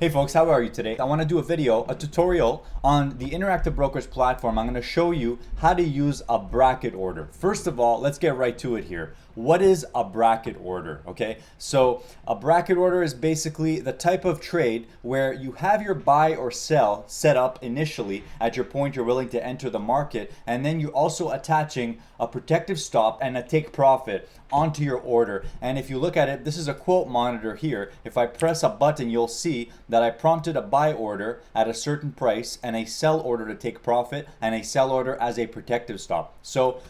Hey folks, how are you today? I want to do a tutorial on the Interactive Brokers platform. I'm going to show you how to use a bracket order. First of all, let's get right to it here. What is a bracket order? Okay, so a bracket order is basically the type of trade where you have your buy or sell set up initially at your point you're willing to enter the market, and then you're also attaching a protective stop and a take profit onto your order. And if you look at it, this is a quote monitor here. If I press a button, you'll see that I prompted a buy order at a certain price and a sell order to take profit and a sell order as a protective stop. So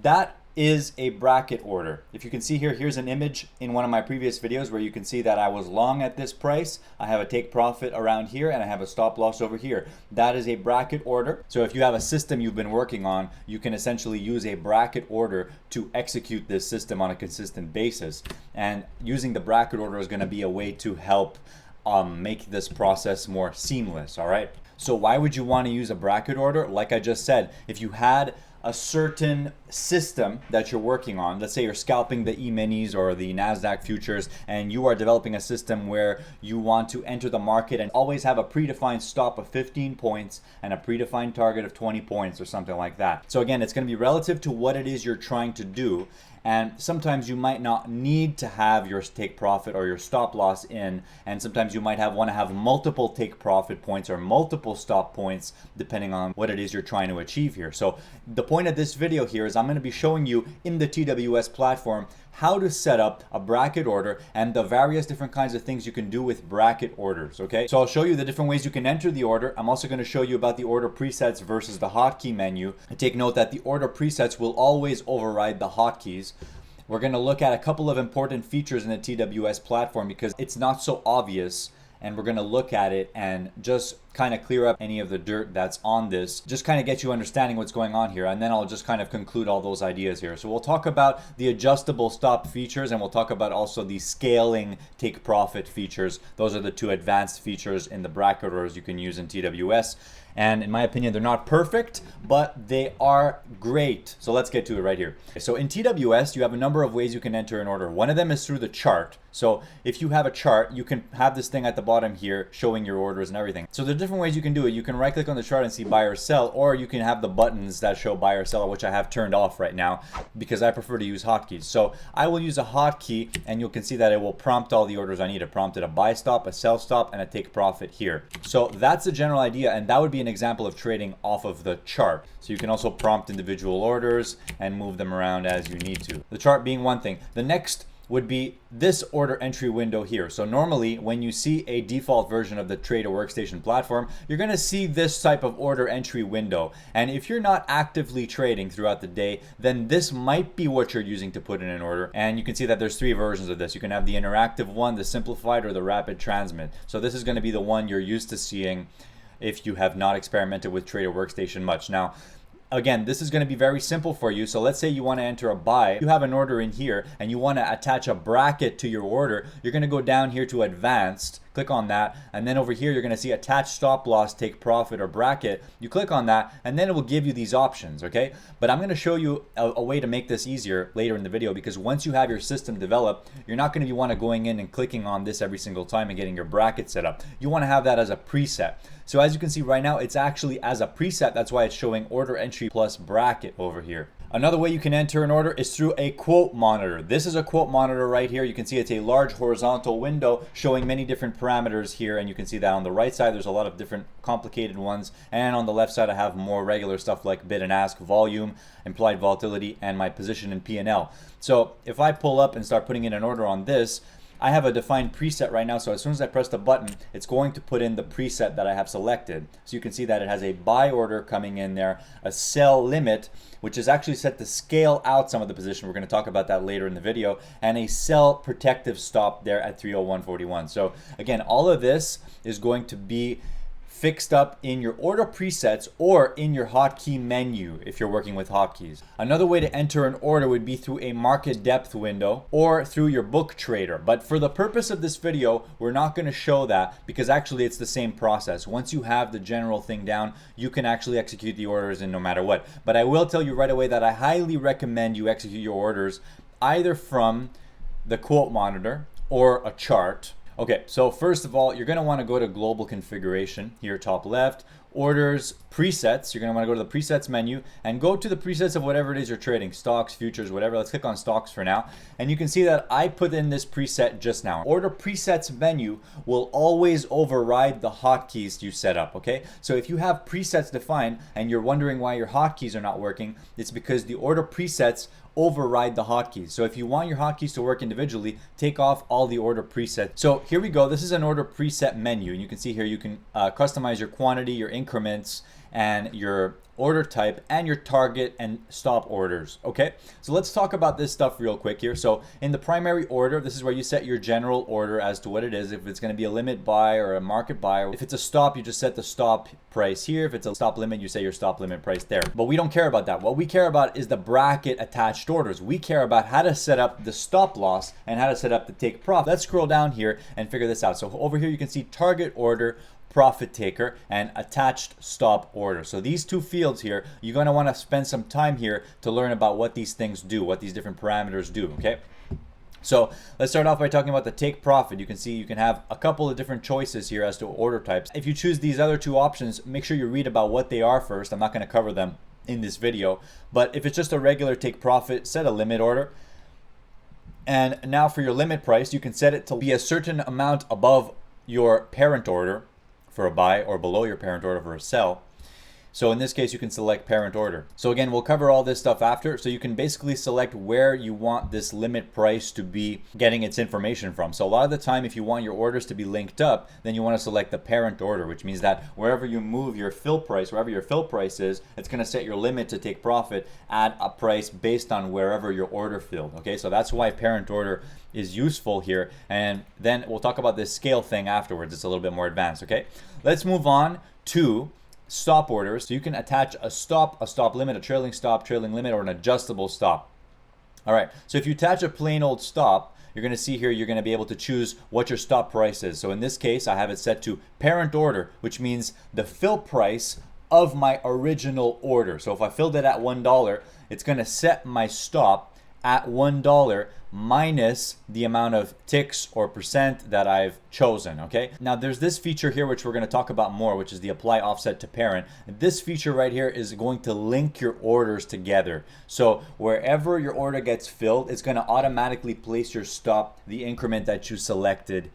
that is a bracket order. If you can see here, here's an image in one of my previous videos where you can see that I was long at this price. I have a take profit around here and I have a stop loss over here. That is a bracket order. So if you have a system you've been working on, you can essentially use a bracket order to execute this system on a consistent basis. And using the bracket order is going to be a way to help make this process more seamless. All right. So why would you want to use a bracket order? Like I just said, if you had a certain system that you're working on, let's say you're scalping the E-minis or the NASDAQ futures, and you are developing a system where you want to enter the market and always have a predefined stop of 15 points and a predefined target of 20 points or something like that. So again, it's going to be relative to what it is you're trying to do. And sometimes you might not need to have your take profit or your stop loss in, and sometimes you might want to have multiple take profit points or multiple stop points depending on what it is you're trying to achieve here. So the point of this video here is I'm going to be showing you in the TWS platform how to set up a bracket order and the various different kinds of things you can do with bracket orders. Okay, so I'll show you the different ways you can enter the order. I'm also going to show you about the order presets versus the hotkey menu. And take note that the order presets will always override the hotkeys. We're going to look at a couple of important features in the TWS platform because it's not so obvious, and we're going to look at it and just kind of clear up any of the dirt that's on this, just kind of get you understanding what's going on here, and then I'll just kind of conclude all those ideas here. So we'll talk about the adjustable stop features, and we'll talk about also the scaling take profit features. Those are the two advanced features in the bracket orders you can use in TWS. And in my opinion, they're not perfect, but they are great. So let's get to it right here. So in TWS, you have a number of ways you can enter an order. One of them is through the chart. So if you have a chart, you can have this thing at the bottom here showing your orders and everything. So there are different ways you can do it. You can right click on the chart and see buy or sell, or you can have the buttons that show buy or sell, which I have turned off right now because I prefer to use hotkeys. So I will use a hotkey, and you can see that it will prompt all the orders I need. It prompted a buy stop, a sell stop, and a take profit here. So that's the general idea, and that would be an example of trading off of the chart. So you can also prompt individual orders and move them around as you need to. The chart being one thing. The next would be this order entry window here. So normally when you see a default version of the Trader Workstation platform, you're going to see this type of order entry window. And if you're not actively trading throughout the day, then this might be what you're using to put in an order. And you can see that there's three versions of this. You can have the interactive one, the simplified, or the rapid transmit. So this is going to be the one you're used to seeing if you have not experimented with Trader Workstation much. Now, again, this is going to be very simple for you. So let's say you want to enter a buy. You have an order in here and you want to attach a bracket to your order. You're going to go down here to advanced, click on that, and then over here you're going to see attach stop loss, take profit, or bracket. You click on that and then it will give you these options. Okay, but I'm going to show you a way to make this easier later in the video, because once you have your system developed, you're not going to want to going in and clicking on this every single time and getting your bracket set up. You want to have that as a preset. So as you can see right now, it's actually as a preset. That's why it's showing order entry plus bracket over here. Another way you can enter an order is through a quote monitor. This is a quote monitor right here. You can see it's a large horizontal window showing many different parameters here, and you can see that on the right side there's a lot of different complicated ones, and on the left side I have more regular stuff like bid and ask, volume, implied volatility, and my position in P&L. So if I pull up and start putting in an order on this, I have a defined preset right now, so as soon as I press the button, it's going to put in the preset that I have selected. So you can see that it has a buy order coming in there, a sell limit, which is actually set to scale out some of the position. We're going to talk about that later in the video, and a sell protective stop there at 301.41. So again, all of this is going to be fixed up in your order presets or in your hotkey menu if you're working with hotkeys. Another way to enter an order would be through a market depth window or through your book trader. But for the purpose of this video, we're not going to show that because actually it's the same process. Once you have the general thing down, you can actually execute the orders in no matter what. But I will tell you right away that I highly recommend you execute your orders either from the quote monitor or a chart. Okay, so first of all, you're going to want to go to global configuration here, top left, orders, presets. You're going to want to go to the presets menu and go to the presets of whatever it is you're trading, stocks, futures, whatever. Let's click on stocks for now. And you can see that I put in this preset just now. Order presets menu will always override the hotkeys you set up, okay? So if you have presets defined and you're wondering why your hotkeys are not working, it's because the order presets override the hotkeys. So if you want your hotkeys to work individually, take off all the order presets. So here we go. This is an order preset menu, and you can see here you can customize your quantity, your increments, and your order type, and your target and stop orders. Okay, so let's talk about this stuff real quick here. So in the primary order, this is where you set your general order as to what it is. If it's going to be a limit buy or a market buy, if it's a stop, you just set the stop price here. If it's a stop limit, you say your stop limit price there. But we don't care about that. What we care about is the bracket attached orders. We care about how to set up the stop loss and how to set up the take profit. Let's scroll down here and figure this out. So over here you can see target order, profit taker, and attached stop order. So these two fields here, you're going to want to spend some time here to learn about what these things do, what these different parameters do, okay? So let's start off by talking about the take profit. You can see you can have a couple of different choices here as to order types. If you choose these other two options, make sure you read about what they are first. I'm not going to cover them in this video, but if it's just a regular take profit, set a limit order. And now for your limit price, you can set it to be a certain amount above your parent order for a buy or below your parent order for a sell. So in this case, you can select parent order. So again, we'll cover all this stuff after. So you can basically select where you want this limit price to be getting its information from. So a lot of the time, if you want your orders to be linked up, then you want to select the parent order, which means that wherever you move your fill price, wherever your fill price is, it's going to set your limit to take profit at a price based on wherever your order filled. Okay, so that's why parent order is useful here. And then we'll talk about this scale thing afterwards. It's a little bit more advanced. Okay, let's move on to stop orders. So you can attach a stop limit, a trailing stop, trailing limit, or an adjustable stop. All right, so if you attach a plain old stop, you're going to see here, you're going to be able to choose what your stop price is. So in this case, I have it set to parent order, which means the fill price of my original order. So if I filled it at $1, it's going to set my stop at $1 minus the amount of ticks or percent that I've chosen, okay? Now there's this feature here which we're going to talk about more, which is the apply offset to parent. This feature right here is going to link your orders together. So wherever your order gets filled, it's going to automatically place your stop, the increment that you selected,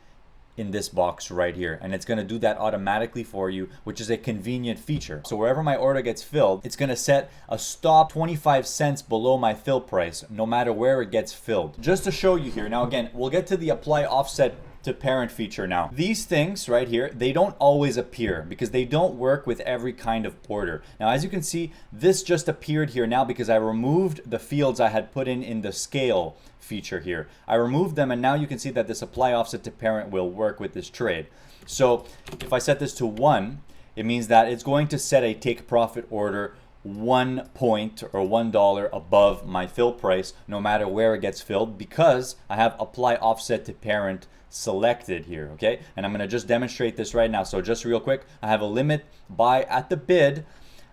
in this box right here, and it's going to do that automatically for you, which is a convenient feature. So wherever my order gets filled, it's going to set a stop 25 cents below my fill price, no matter where it gets filled. Just to show you here, now again, we'll get to the apply offset to parent feature now. These things right here, they don't always appear because they don't work with every kind of order. Now, as you can see, this just appeared here now because I removed the fields I had put in the scale feature here. I removed them, and now you can see that this apply offset to parent will work with this trade. So if I set this to 1, it means that it's going to set a take profit order 1 point or $1 above my fill price, no matter where it gets filled, because I have apply offset to parent selected here, okay? And I'm going to just demonstrate this right now. So just real quick, I have a limit buy at the bid,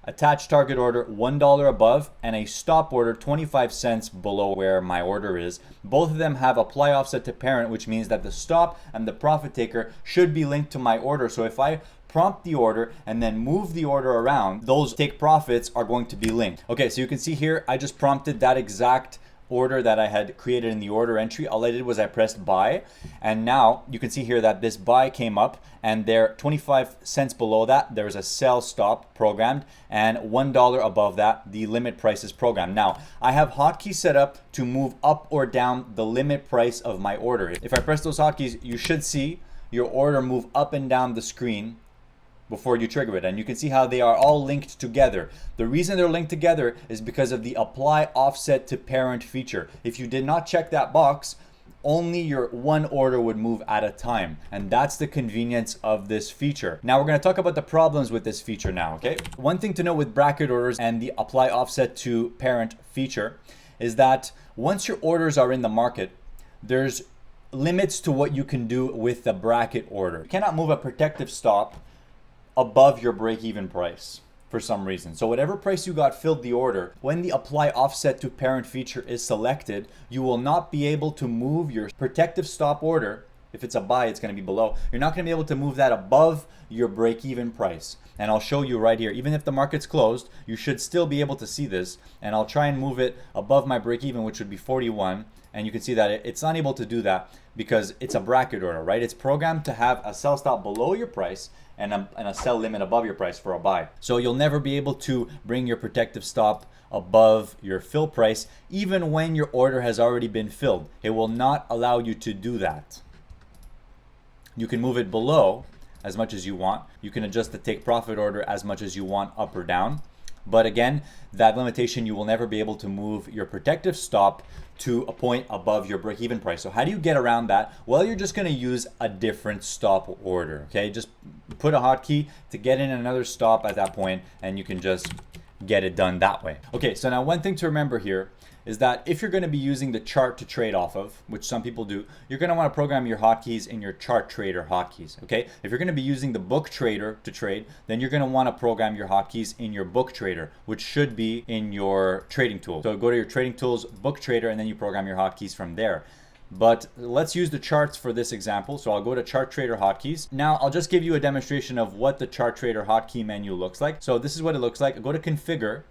attached target order $1 above, and a stop order 25 cents below where my order is. Both of them have apply offset to parent, which means that the stop and the profit taker should be linked to my order. So if I prompt the order and then move the order around, those take profits are going to be linked. Okay, so you can see here, I just prompted that exact order that I had created in the order entry. All I did was I pressed buy, and now you can see here that this buy came up, and there 25 cents below that there's a sell stop programmed, and $1 above that the limit price is programmed. Now I have hotkeys set up to move up or down the limit price of my order. If I press those hotkeys, you should see your order move up and down the screen before you trigger it, and you can see how they are all linked together. The reason they're linked together is because of the apply offset to parent feature. If you did not check that box, only your one order would move at a time, and that's the convenience of this feature. Now we're going to talk about the problems with this feature now, okay? One thing to know with bracket orders and the apply offset to parent feature is that once your orders are in the market, there's limits to what you can do with the bracket order. You cannot move a protective stop above your break-even price for some reason. So whatever price you got filled the order, when the apply offset to parent feature is selected, you will not be able to move your protective stop order If it's a buy, it's going to be below. You're not going to be able to move that above your break-even price. And I'll show you right here. Even if the market's closed, you should still be able to see this. And I'll try and move it above my break-even, which would be 41. And you can see that it's not able to do that because it's a bracket order, right? It's programmed to have a sell stop below your price and a sell limit above your price for a buy. So you'll never be able to bring your protective stop above your fill price, even when your order has already been filled. It will not allow you to do that. You can move it below as much as you want. You can adjust the take profit order as much as you want, up or down. But again, that limitation, you will never be able to move your protective stop to a point above your break-even price. So how do you get around that? Well, you're just going to use a different stop order. Okay, just put a hotkey to get in another stop at that point, and you can just get it done that way. Okay, so now one thing to remember here is that if you're going to be using the chart to trade off of, which some people do, you're going to want to program your hotkeys in your ChartTrader hotkeys, okay? If you're going to be using the book trader to trade, then you're going to want to program your hotkeys in your book trader, which should be in your trading tool. So go to your trading tools, book trader, and then you program your hotkeys from there. But let's use the charts for this example. So I'll go to ChartTrader hotkeys. Now I'll just give you a demonstration of what the ChartTrader hotkey menu looks like. So this is what it looks like. Go to configure.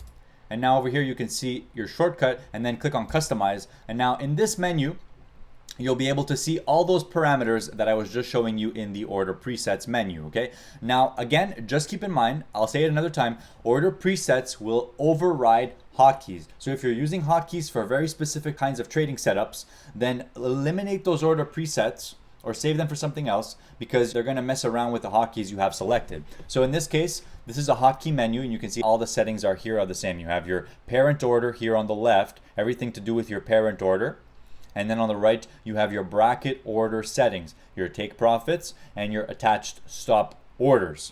And now over here you can see your shortcut and then click on customize. And now in this menu, you'll be able to see all those parameters that I was just showing you in the order presets menu, okay? Now again, just keep in mind, I'll say it another time, order presets will override hotkeys. So if you're using hotkeys for very specific kinds of trading setups, then eliminate those order presets or save them for something else because they're going to mess around with the hotkeys you have selected. So in this case, this is a hotkey menu and you can see all the settings are here are the same. You have your parent order here on the left, everything to do with your parent order. And then on the right, you have your bracket order settings, your take profits and your attached stop orders.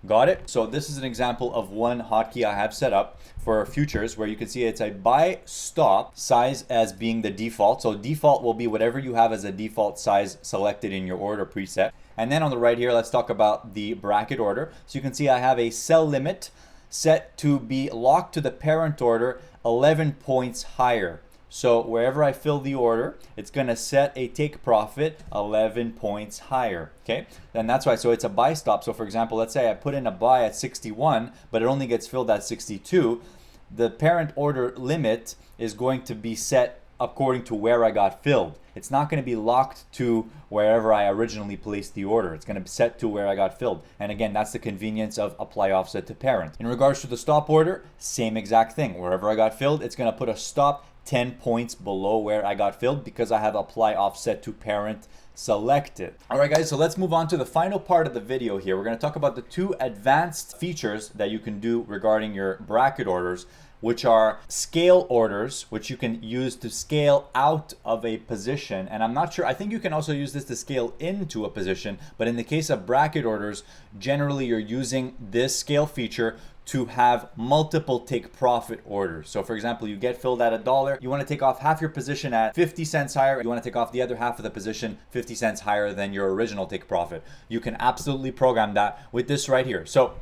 Got it? So this is an example of one hotkey I have set up for futures where you can see it's a buy stop size as being the default. So default will be whatever you have as a default size selected in your order preset. And then on the right here, let's talk about the bracket order. So you can see I have a sell limit set to be locked to the parent order 11 points higher. So wherever I fill the order, it's going to set a take profit 11 points higher, okay? And that's why, so it's a buy stop. So for example, let's say I put in a buy at 61, but it only gets filled at 62. The parent order limit is going to be set according to where I got filled. It's not going to be locked to wherever I originally placed the order. It's going to be set to where I got filled. And again, that's the convenience of apply offset to parent. In regards to the stop order, same exact thing. Wherever I got filled, it's going to put a stop 10 points below where I got filled because I have apply offset to parent selected. All right, guys, so let's move on to the final part of the video here. We're going to talk about the two advanced features that you can do regarding your bracket orders, which are scale orders, which you can use to scale out of a position. And I'm not sure, I think you can also use this to scale into a position, but in the case of bracket orders, generally you're using this scale feature to have multiple take profit orders. So for example, you get filled at $1, you want to take off half your position at 50 cents higher, you want to take off the other half of the position 50 cents higher than your original take profit. You can absolutely program that with this right here. So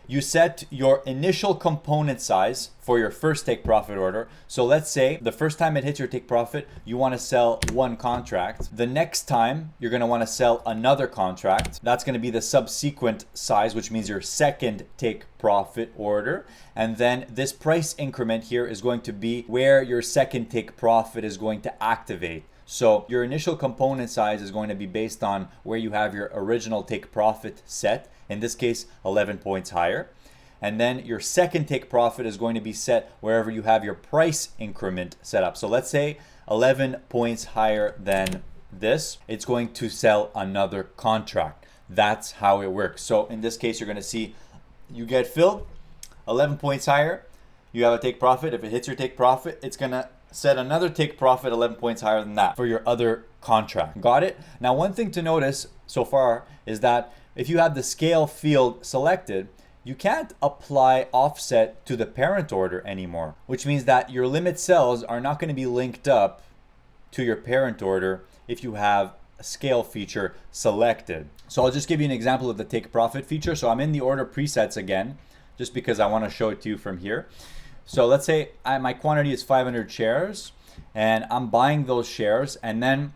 you set your initial component size for your first take profit order. So let's say the first time it hits your take profit, you want to sell one contract. The next time you're going to want to sell another contract. That's going to be the subsequent size, which means your second take profit order. And then this price increment here is going to be where your second take profit is going to activate. So your initial component size is going to be based on where you have your original take profit set. In this case, 11 points higher. And then your second take profit is going to be set wherever you have your price increment set up. So let's say 11 points higher than this, it's going to sell another contract. That's how it works. So in this case, you're going to see you get filled 11 points higher. You have a take profit. If it hits your take profit, it's going to set another take profit 11 points higher than that for your other contract. Got it? Now, one thing to notice so far is that if you have the scale field selected, you can't apply offset to the parent order anymore, which means that your limit cells are not going to be linked up to your parent order if you have a scale feature selected. So I'll just give you an example of the take profit feature. So I'm in the order presets again, just because I want to show it to you from here. So let's say my quantity is 500 shares and I'm buying those shares, and then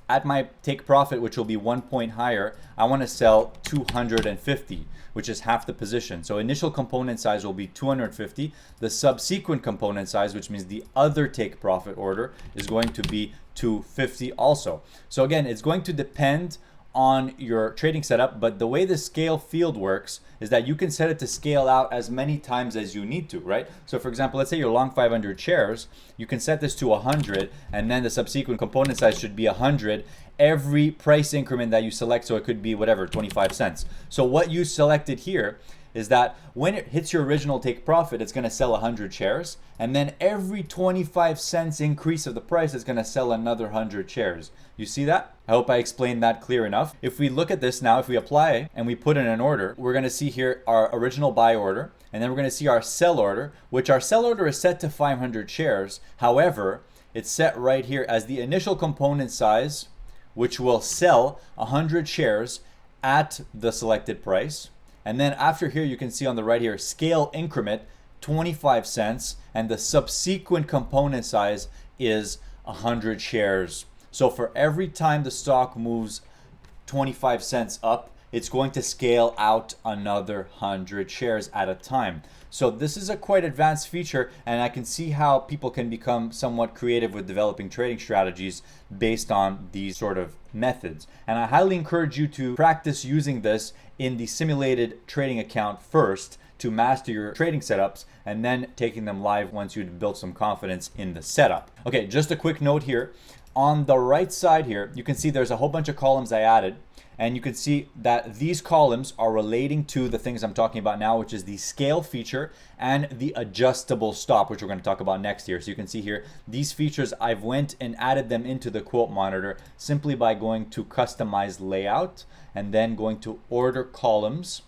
at my take profit, which will be 1 point higher, I want to sell 250, which is half the position. So initial component size will be 250. The subsequent component size, which means the other take profit order, is going to be 250 also. So again, it's going to depend on your trading setup, but the way the scale field works is that you can set it to scale out as many times as you need to, right? So for example, let's say you're long 500 shares, you can set this to 100, and then the subsequent component size should be 100 every price increment that you select. So it could be whatever, 25 cents. So what you selected here is that when it hits your original take profit, it's going to sell 100 shares, and then every 25 cents increase of the price is going to sell another 100 shares. You see that? I hope I explained that clear enough. If we look at this now, if we apply and we put in an order, we're going to see here our original buy order, and then we're going to see our sell order, which our sell order is set to 500 shares. However, it's set right here as the initial component size, which will sell 100 shares at the selected price. And then after here, you can see on the right here, scale increment, 25 cents, and the subsequent component size is 100 shares. So for every time the stock moves 25 cents up, it's going to scale out another 100 shares at a time. So this is a quite advanced feature, and I can see how people can become somewhat creative with developing trading strategies based on these sort of methods. And I highly encourage you to practice using this in the simulated trading account first to master your trading setups, and then taking them live once you've built some confidence in the setup. Okay, just a quick note here. On the right side here, you can see there's a whole bunch of columns I added. And you can see that these columns are relating to the things I'm talking about now, which is the scale feature and the adjustable stop, which we're going to talk about next here. So you can see here, these features, I've went and added them into the quote monitor simply by going to customize layout and then going to order columns.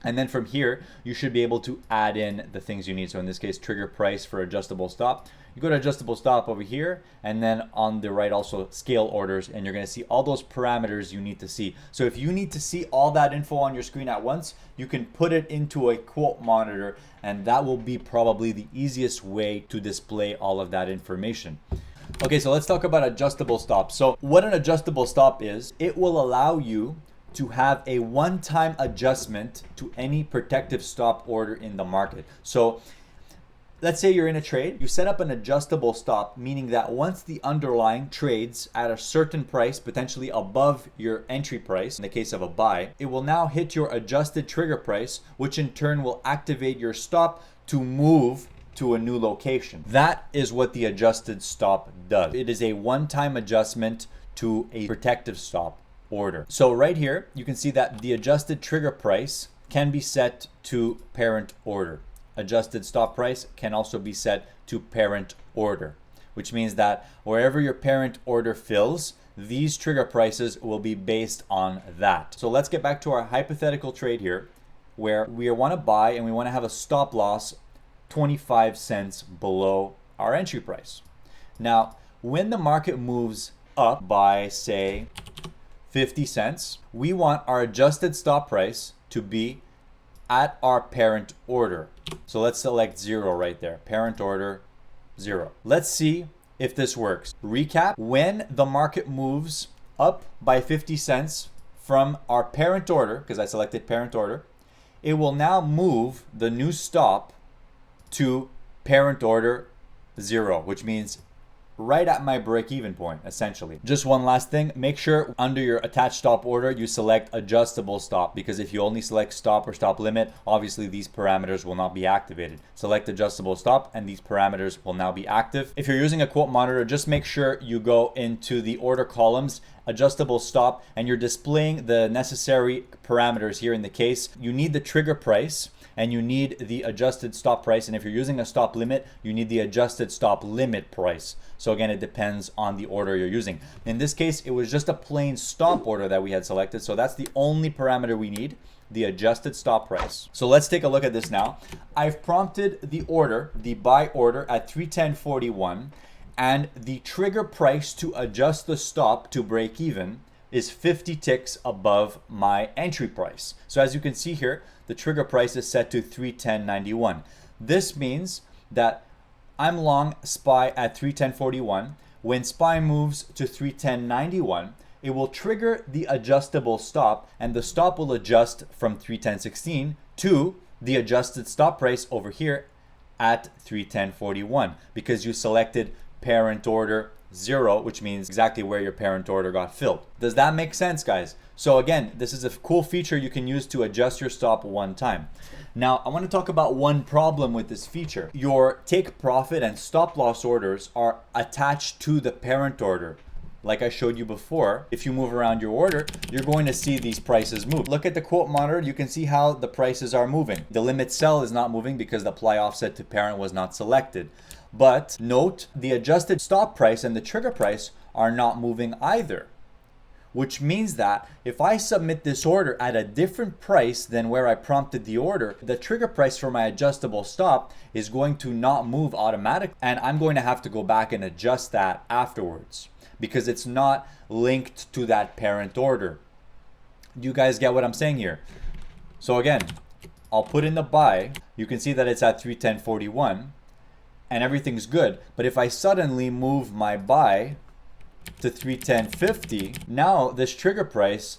And then from here, you should be able to add in the things you need. So in this case, trigger price for adjustable stop. You go to adjustable stop over here, and then on the right also scale orders, and you're going to see all those parameters you need to see. So if you need to see all that info on your screen at once, you can put it into a quote monitor, and that will be probably the easiest way to display all of that information. Okay, so let's talk about adjustable stop. So what an adjustable stop is, it will allow you to have a one-time adjustment to any protective stop order in the market. So let's say you're in a trade, you set up an adjustable stop, meaning that once the underlying trades at a certain price, potentially above your entry price, in the case of a buy, it will now hit your adjusted trigger price, which in turn will activate your stop to move to a new location. That is what the adjusted stop does. It is a one-time adjustment to a protective stop order. So right here, you can see that the adjusted trigger price can be set to parent order. Adjusted stop price can also be set to parent order, which means that wherever your parent order fills, these trigger prices will be based on that. So let's get back to our hypothetical trade here, where we want to buy and we want to have a stop loss 25 cents below our entry price. Now, when the market moves up by, say, 50 cents, we want our adjusted stop price to be at our parent order. So let's select 0 right there, parent order 0. Let's see if this works. Recap, when the market moves up by 50 cents from our parent order, because I selected parent order, it will now move the new stop to parent order 0, which means right at my break-even point, essentially. Just one last thing, make sure under your attached stop order, you select adjustable stop, because if you only select stop or stop limit, obviously these parameters will not be activated. Select adjustable stop and these parameters will now be active. If you're using a quote monitor, just make sure you go into the order columns, adjustable stop, and you're displaying the necessary parameters here. In the case, you need the trigger price and you need the adjusted stop price. And if you're using a stop limit, you need the adjusted stop limit price. So again, it depends on the order you're using. In this case, it was just a plain stop order that we had selected. So that's the only parameter we need, the adjusted stop price. So let's take a look at this now. I've prompted the order, the buy order at 310.41, and the trigger price to adjust the stop to break even is 50 ticks above my entry price. So as you can see here, the trigger price is set to 310.91. This means that I'm long SPY at 310.41. when SPY moves to 310.91, it will trigger the adjustable stop, and the stop will adjust from 310.16 to the adjusted stop price over here at 310.41 because you selected parent order 0, which means exactly where your parent order got filled. Does that make sense, guys? So again, this is a cool feature you can use to adjust your stop one time. Now, I want to talk about one problem with this feature. Your take profit and stop loss orders are attached to the parent order. Like I showed you before, if you move around your order, you're going to see these prices move. Look at the quote monitor, you can see how the prices are moving. The limit sell is not moving because the apply offset to parent was not selected. But note, the adjusted stop price and the trigger price are not moving either. Which means that if I submit this order at a different price than where I prompted the order, the trigger price for my adjustable stop is going to not move automatically, and I'm going to have to go back and adjust that afterwards because it's not linked to that parent order. Do you guys get what I'm saying here? So again, I'll put in the buy. You can see that it's at 310.41 and everything's good. But if I suddenly move my buy to 310.50, now this trigger price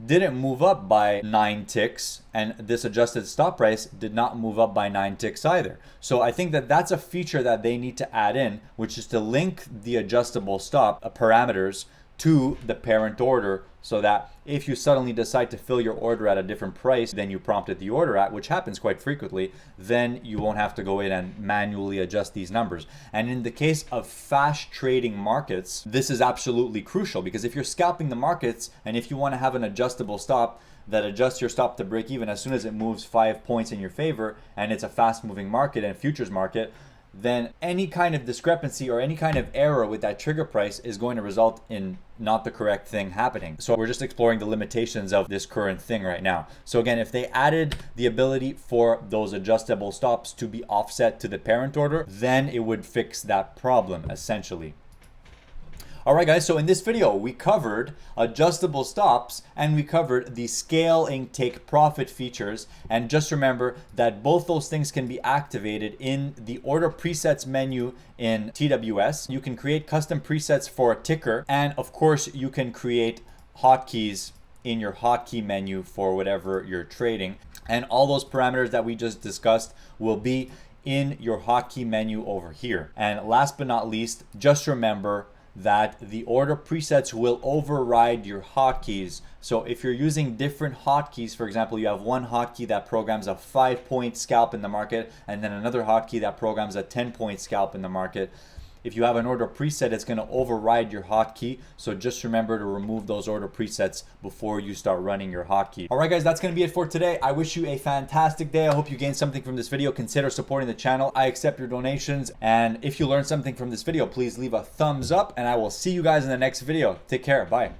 didn't move up by 9 ticks, and this adjusted stop price did not move up by 9 ticks either. So I think that that's a feature that they need to add in, which is to link the adjustable stop parameters to the parent order, so that if you suddenly decide to fill your order at a different price than you prompted the order at, which happens quite frequently, then you won't have to go in and manually adjust these numbers. And in the case of fast trading markets, this is absolutely crucial, because if you're scalping the markets and if you want to have an adjustable stop that adjusts your stop to break even as soon as it moves 5 points in your favor, and it's a fast moving market and futures market, then any kind of discrepancy or any kind of error with that trigger price is going to result in not the correct thing happening. So we're just exploring the limitations of this current thing right now. So again, if they added the ability for those adjustable stops to be offset to the parent order, then it would fix that problem essentially. All right, guys, so in this video, we covered adjustable stops and we covered the scaling take profit features. And just remember that both those things can be activated in the order presets menu in TWS. You can create custom presets for a ticker. And of course, you can create hotkeys in your hotkey menu for whatever you're trading. And all those parameters that we just discussed will be in your hotkey menu over here. And last but not least, just remember that the order presets will override your hotkeys. So if you're using different hotkeys, for example, you have one hotkey that programs a 5-point scalp in the market, and then another hotkey that programs a 10-point scalp in the market. If you have an order preset, it's going to override your hotkey. So just remember to remove those order presets before you start running your hotkey. All right, guys, that's going to be it for today. I wish you a fantastic day. I hope you gained something from this video. Consider supporting the channel. I accept your donations. And if you learned something from this video, please leave a thumbs up, and I will see you guys in the next video. Take care. Bye.